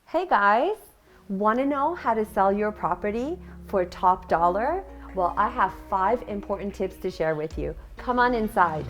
Hey guys, want to know how to sell your property for top dollar? Well, I have 5 important tips to share with you. Come on inside.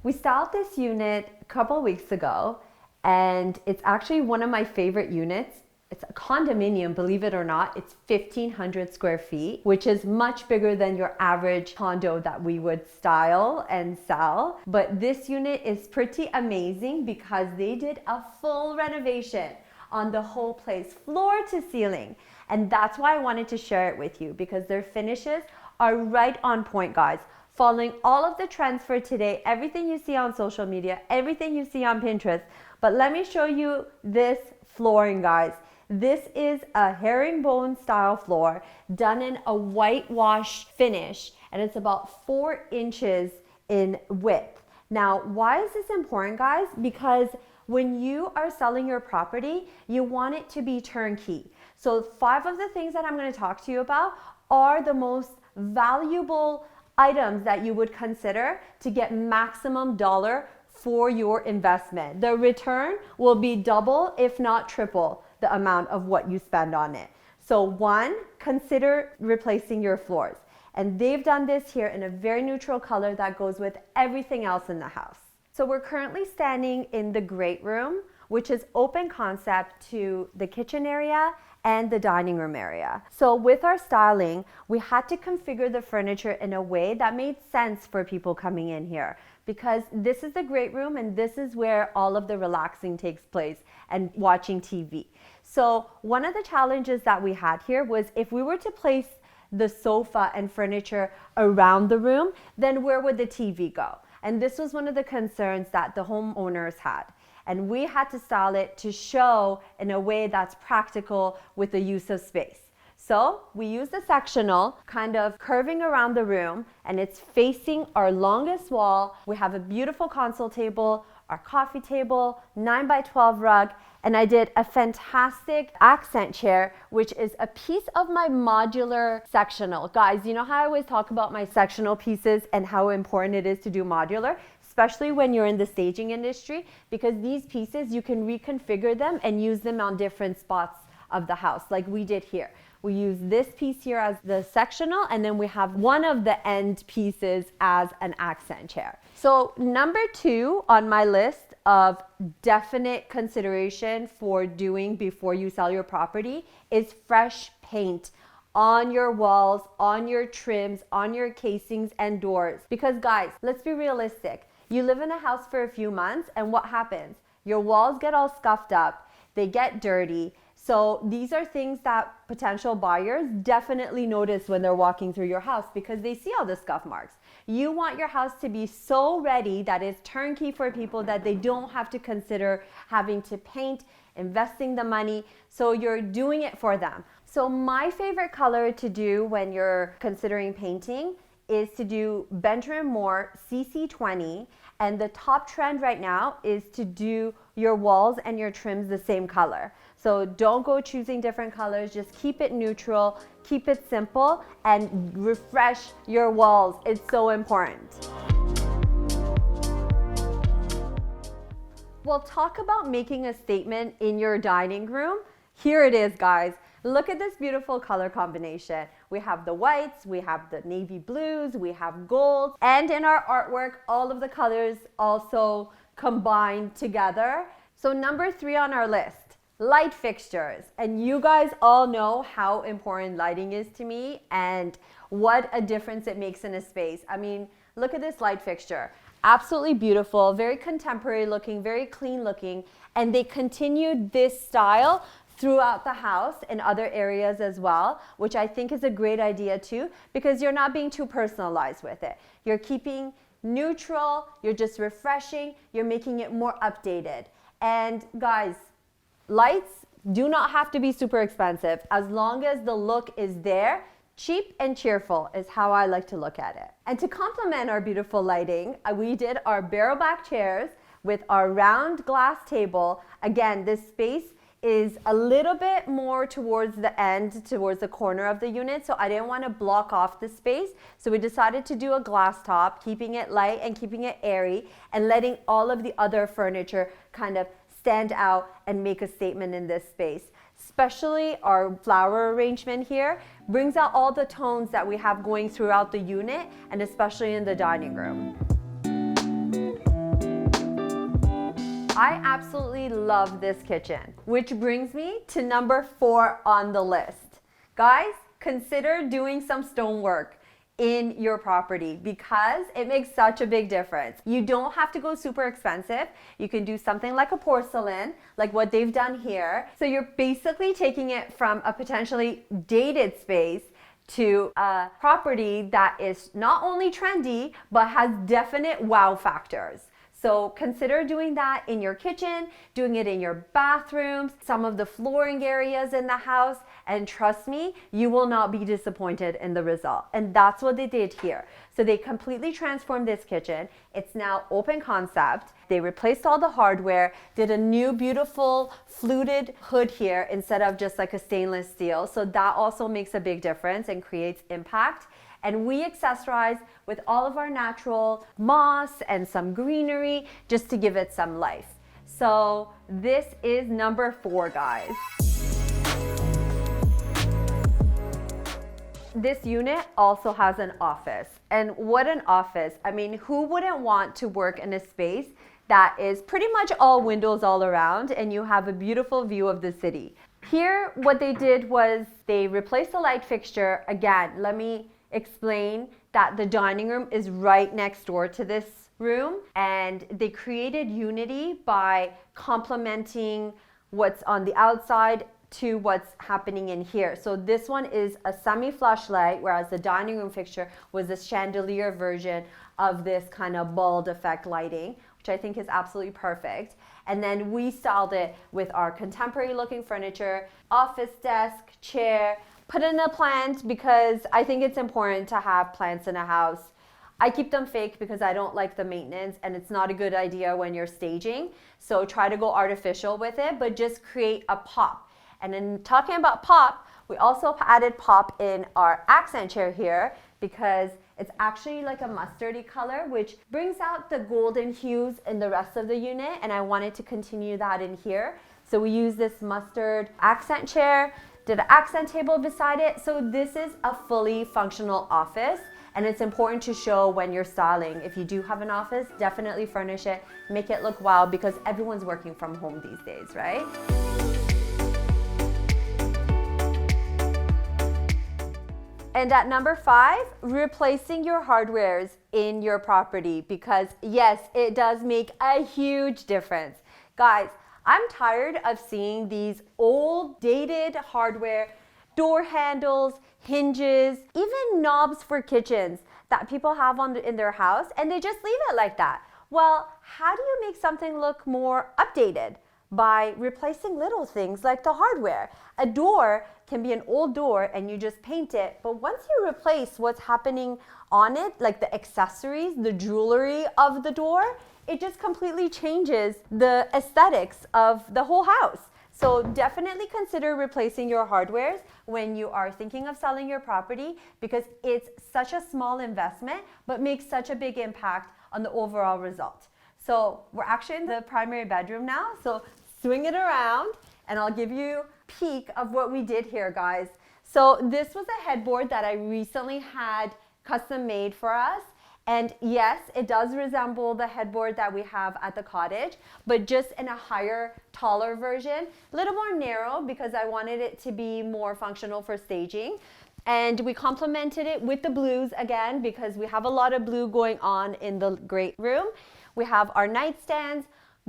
We styled this unit a couple weeks ago, and it's actually one of my favorite units. It's a condominium, believe it or not. It's 1,500 square feet, which is much bigger than your average condo that we would style and sell. But this unit is pretty amazing because they did a full renovation on the whole place, floor to ceiling. And that's why I wanted to share it with you, because their finishes are right on point, guys. Following all of the trends for today, everything you see on social media, everything you see on Pinterest. But let me show you this flooring, guys. This is a herringbone style floor done in a whitewash finish, and it's about 4 inches in width. Now, why is this important, guys? Because when you are selling your property, you want it to be turnkey. So 5 of the things that I'm going to talk to you about are the most valuable items that you would consider to get maximum dollar for your investment. The return will be double, if not triple, the amount of what you spend on it. So 1, consider replacing your floors. And they've done this here in a very neutral color that goes with everything else in the house. So we're currently standing in the great room, which is open concept to the kitchen area and the dining room area. So with our styling, we had to configure the furniture in a way that made sense for people coming in here, because this is the great room and this is where all of the relaxing takes place and watching TV. So one of the challenges that we had here was if we were to place the sofa and furniture around the room, then where would the TV go? And this was one of the concerns that the homeowners had. And we had to style it to show in a way that's practical with the use of space. So we used a sectional kind of curving around the room, and it's facing our longest wall. We have a beautiful console table, our coffee table, 9x12 rug, and I did a fantastic accent chair, which is a piece of my modular sectional. Guys, you know how I always talk about my sectional pieces and how important it is to do modular? Especially when you're in the staging industry, because these pieces, you can reconfigure them and use them on different spots of the house, like we did here. We use this piece here as the sectional, and then we have one of the end pieces as an accent chair. So number 2 on my list of definite consideration for doing before you sell your property is fresh paint on your walls, on your trims, on your casings and doors. Because guys, let's be realistic. You live in a house for a few months, and what happens? Your walls get all scuffed up, they get dirty. So these are things that potential buyers definitely notice when they're walking through your house, because they see all the scuff marks. You want your house to be so ready that it's turnkey for people, that they don't have to consider having to paint, investing the money, so you're doing it for them. So my favorite color to do when you're considering painting is to do Benjamin Moore CC20, and the top trend right now is to do your walls and your trims the same color. So don't go choosing different colors, just keep it neutral, keep it simple, and refresh your walls. It's so important. Well, talk about making a statement in your dining room. Here it is, guys. Look at this beautiful color combination. We have the whites, we have the navy blues, we have gold, and in our artwork, all of the colors also combined together. So number 3 on our list, light fixtures. And you guys all know how important lighting is to me and what a difference it makes in a space. I mean, look at this light fixture. Absolutely beautiful, very contemporary looking, very clean looking, and they continued this style throughout the house in other areas as well, which I think is a great idea too, because you're not being too personalized with it. You're keeping neutral, you're just refreshing, you're making it more updated. And guys, lights do not have to be super expensive. As long as the look is there, cheap and cheerful is how I like to look at it. And to complement our beautiful lighting, we did our barrel back chairs with our round glass table. Again, this space is a little bit more towards the end, towards the corner of the unit, so I didn't want to block off the space. So we decided to do a glass top, keeping it light and keeping it airy, and letting all of the other furniture kind of stand out and make a statement in this space. Especially our flower arrangement here brings out all the tones that we have going throughout the unit, and especially in the dining room. I absolutely love this kitchen, which brings me to number 4 on the list. Guys, consider doing some stonework in your property because it makes such a big difference. You don't have to go super expensive. You can do something like a porcelain, like what they've done here. So you're basically taking it from a potentially dated space to a property that is not only trendy, but has definite wow factors. So consider doing that in your kitchen, doing it in your bathrooms, some of the flooring areas in the house, and trust me, you will not be disappointed in the result. And that's what they did here. So they completely transformed this kitchen. It's now open concept. They replaced all the hardware, did a new beautiful fluted hood here instead of just like a stainless steel. So that also makes a big difference and creates impact. And we accessorize with all of our natural moss and some greenery just to give it some life. So this is number 4, guys. This unit also has an office. And what an office. I mean, who wouldn't want to work in a space that is pretty much all windows all around and you have a beautiful view of the city? Here, what they did was they replaced the light fixture. Again, let me explain that the dining room is right next door to this room, and they created unity by complementing what's on the outside to what's happening in here. So this one is a semi-flush light, whereas the dining room fixture was a chandelier version of this kind of bulb effect lighting, which I think is absolutely perfect. And then we styled it with our contemporary looking furniture, office desk, chair, put in a plant because I think it's important to have plants in a house. I keep them fake because I don't like the maintenance and it's not a good idea when you're staging. So try to go artificial with it, but just create a pop. And in talking about pop, we also added pop in our accent chair here because it's actually like a mustardy color, which brings out the golden hues in the rest of the unit. And I wanted to continue that in here. So we use this mustard accent chair, did an accent table beside it. So this is a fully functional office, and it's important to show when you're styling. If you do have an office, definitely furnish it, make it look wow, because everyone's working from home these days, right? And at number 5, replacing your hardwares in your property, because yes, it does make a huge difference. Guys, I'm tired of seeing these old, dated hardware, door handles, hinges, even knobs for kitchens that people have in their house, and they just leave it like that. Well, how do you make something look more updated? By replacing little things like the hardware. A door can be an old door and you just paint it, but once you replace what's happening on it, like the accessories, the jewelry of the door, it just completely changes the aesthetics of the whole house. So definitely consider replacing your hardwares when you are thinking of selling your property, because it's such a small investment, but makes such a big impact on the overall result. So we're actually in the primary bedroom now, so swing it around and I'll give you a peek of what we did here, guys. So this was a headboard that I recently had custom made for us. And yes, it does resemble the headboard that we have at the cottage, but just in a higher, taller version, a little more narrow because I wanted it to be more functional for staging. And we complemented it with the blues again because we have a lot of blue going on in the great room. We have our nightstands,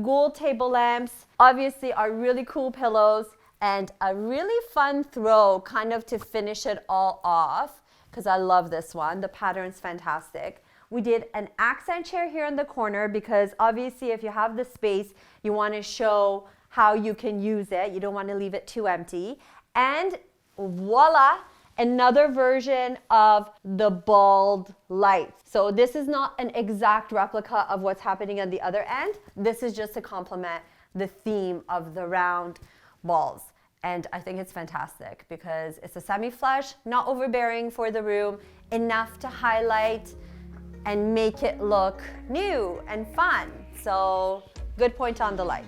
gold table lamps, obviously our really cool pillows, and a really fun throw kind of to finish it all off because I love this one. The pattern's fantastic. We did an accent chair here in the corner because obviously if you have the space, you want to show how you can use it. You don't want to leave it too empty. And voila, another version of the bulb lights. So this is not an exact replica of what's happening on the other end. This is just to complement the theme of the round balls. And I think it's fantastic because it's a semi-flush, not overbearing for the room, enough to highlight and make it look new and fun. So good point on the lights.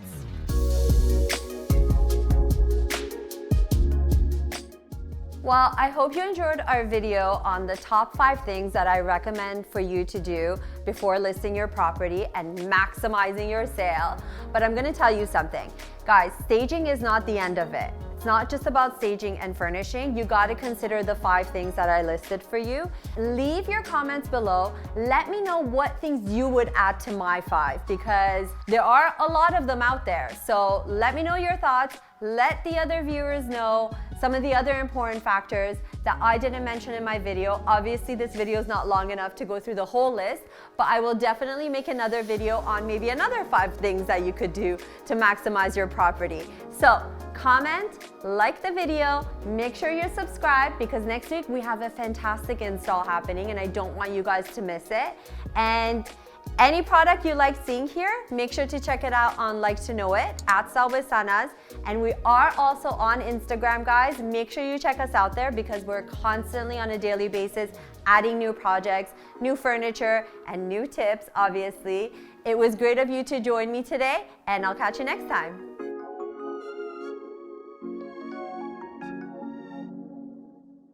Well, I hope you enjoyed our video on the top 5 things that I recommend for you to do before listing your property and maximizing your sale. But I'm gonna tell you something. Guys, staging is not the end of it. It's not just about staging and furnishing. You gotta consider the 5 things that I listed for you. Leave your comments below. Let me know what things you would add to my 5 because there are a lot of them out there. So let me know your thoughts. Let the other viewers know some of the other important factors that I didn't mention in my video. Obviously, this video is not long enough to go through the whole list, but I will definitely make another video on maybe another 5 things that you could do to maximize your property. So comment, like the video, make sure you're subscribed because next week we have a fantastic install happening and I don't want you guys to miss it. And any product you like seeing here, make sure to check it out on Like to Know It at Sell with Sanaz. And we are also on Instagram, guys. Make sure you check us out there because we're constantly on a daily basis adding new projects, new furniture, and new tips, obviously. It was great of you to join me today, and I'll catch you next time.